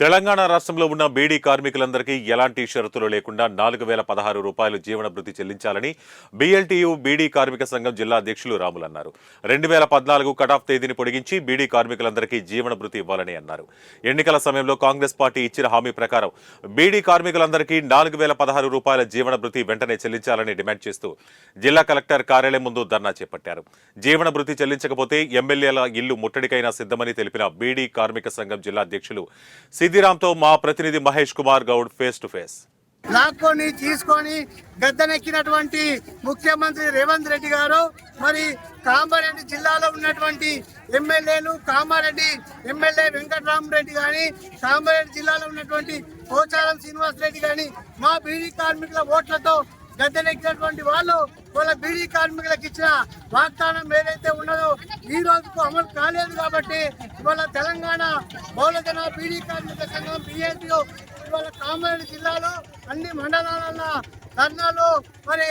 తెలంగాణ రాష్ట్రంలో ఉన్న బీడీ కార్మికులందరికీ ఎలాంటి షరతులు లేకుండా 4016 రూపాయలు జీవన భృతి చెల్లించాలని బీఎల్టీయూ బీడీ కార్మిక సంఘం జిల్లా అధ్యక్షులు రాములు అన్నారు. 2014 కటాఫ్ తేదీని పొడిగించి బీడీ కార్మికులందరికీ జీవన భృతి ఇవ్వాలని అన్నారు. ఎన్నికల సమయంలో కాంగ్రెస్ పార్టీ ఇచ్చిన హామీ ప్రకారం బీడీ కార్మికులందరికీ 4016 రూపాయల జీవన భృతి వెంటనే చెల్లించాలని డిమాండ్ చేస్తూ జిల్లా కలెక్టర్ కార్యాలయం ముందు ధర్నా చేపట్టారు. జీవన భృతి చెల్లించకపోతే ఎమ్మెల్యేల ఇల్లు ముట్టడికైనా సిద్ధమని తెలిపిన బీడీ కార్మిక సంఘం జిల్లా అధ్యక్షులు సిద్దిరాంతో మా ప్రతినిధి Mahesh Kumar Goud face to face. లాక్కొని తీసుకొని గద్దెనెక్కినటువంటి ముఖ్యమంత్రి రేవంత్ రెడ్డి గారు మరి కామారెడ్డి జిల్లాలో ఉన్నటువంటి ఎమ్మెల్యేలు కామారెడ్డి ఎమ్మెల్యే వెంకటరామరెడ్డి కానీ కామారెడ్డి జిల్లాలో ఉన్నటువంటి పోచారం శ్రీనివాస్ రెడ్డి కానీ మా బీడీ కార్మికుల ఓట్లతో గద్దెనెక్కినటువంటి వాళ్ళు వాళ్ళ బీడీ కార్మికులకు ఇచ్చిన వాగ్దానం ఏదైతే ఉన్నదో ఈ రోజుకు అమలు కాలేదు. కాబట్టి ఇవాళ తెలంగాణ బహుళజన బీడీ కార్మిక సంఘం బీఎల్టీయూ ఇవాళ కామారెడ్డి జిల్లాలో అన్ని మండలాల ధర్నాలు మరి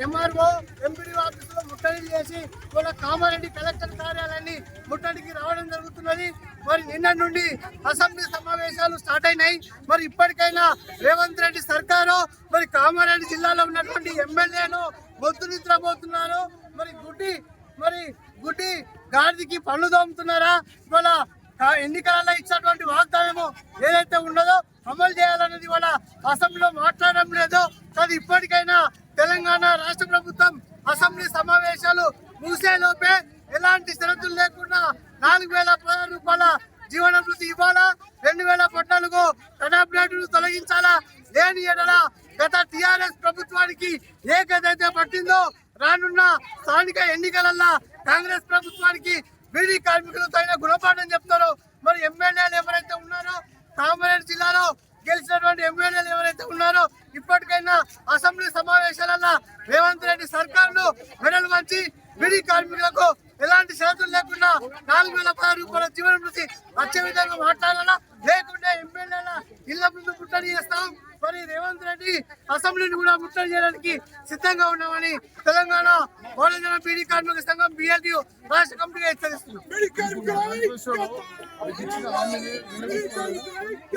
ఎంఆర్ఓ ఎంపీడీఓ ఆఫీసులో ముట్టడి చేసి ఇవాళ కామారెడ్డి కలెక్టర్ కార్యాలయాన్ని ముట్టడికి రావడం జరుగుతున్నది. మరి నిన్న నుండి అసెంబ్లీ సమావేశాలు స్టార్ట్ అయినాయి. మరి ఇప్పటికైనా రేవంత్ రెడ్డి సర్కారు మరి కామారెడ్డి జిల్లాలో ఉన్నటువంటి ఎమ్మెల్యేను మొద్దు నిద్రపోతున్నారు. మరి గుడ్డి గాడిదికి పనులు దోముతున్నారా? ఇవాళ ఎన్నికలలో ఇచ్చినటువంటి వాగ్దానము ఏదైతే ఉన్నదో అమలు చేయాలన్నది ఇవాళ అసెంబ్లీలో మాట్లాడడం లేదు. కానీ ఇప్పటికైనా తెలంగాణ రాష్ట్ర ప్రభుత్వం అసెంబ్లీ సమావేశాలు ముగిసేలోపే ఎలాంటి షరతులు లేకుండా 4016 రూపాయల జీవన భృతి ఇవ్వాలా, 2014 కటాఫ్ డేటును తొలగించాలా. లేని ఎడల గత టీఆర్ఎస్ ప్రభుత్వానికి ఏ గదైతే పట్టిందో రానున్న స్థానిక ఎన్నికలల్లో కాంగ్రెస్ ప్రభుత్వానికి బీడీ కార్మికులు తగిన గుణపాఠం చెప్తారో. మరి ఎమ్మెల్యేలు ఎవరైతే ఉన్నారో కామారెడ్డి జిల్లాలో గెలిచినటువంటి ఎమ్మెల్యేలు ఎవరైతే ఉన్నారో ఇప్పటికైనా అసెంబ్లీ సమావేశాలలో రేవంత్ రెడ్డి సర్కారును మెడలు వంచి బీడీ కార్మికులకు ఎలాంటి షరతులు లేకుండా 4016 రూపాయల జీవన భృతి వచ్చే విధంగా మాట్లాడాలా, లేకుంటే ఎమ్మెల్యేల ఇళ్ల ముందు ముట్టడి చేస్తాం. మరి రేవంత్ రెడ్డి అసెంబ్లీని కూడా ముట్టడి చేయడానికి సిద్ధంగా ఉన్నామని తెలంగాణ బహుళజన బీడీ కార్మిక సంఘం బీఎల్టీయూ రాష్ట్ర కమిటీగా హెచ్చరిస్తున్నాం.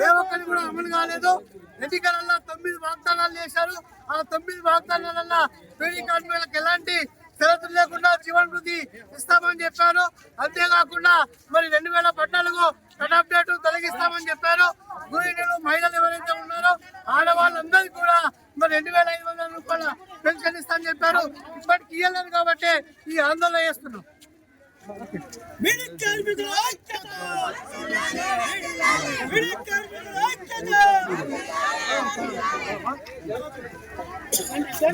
ఏ ఒక్కరి కూడా అమలు కాలేదు. ఎన్నికలలో 9 వాగ్దానాలు చేశారు. ఆ 9 వాగ్దానాలలో బీడీ కార్మికులకు ఎలాంటి షరతులు లేకుండా జీవన భృతి ఇస్తామని చెప్పారు. అంతేకాకుండా మరి 2014 కటాఫ్ డేటు తొలగిస్తామని చెప్పారు. గృహిణులు మహిళలు ఎవరైతే ఉన్నారో ఆడవాళ్ళందరికీ కూడా మరి 2500 రూపాయల పెన్షన్ ఇస్తామని చెప్పారు. ఇప్పటికి ఇవ్వలేదు కాబట్టి ఈ ఆందోళన చేస్తున్నాం.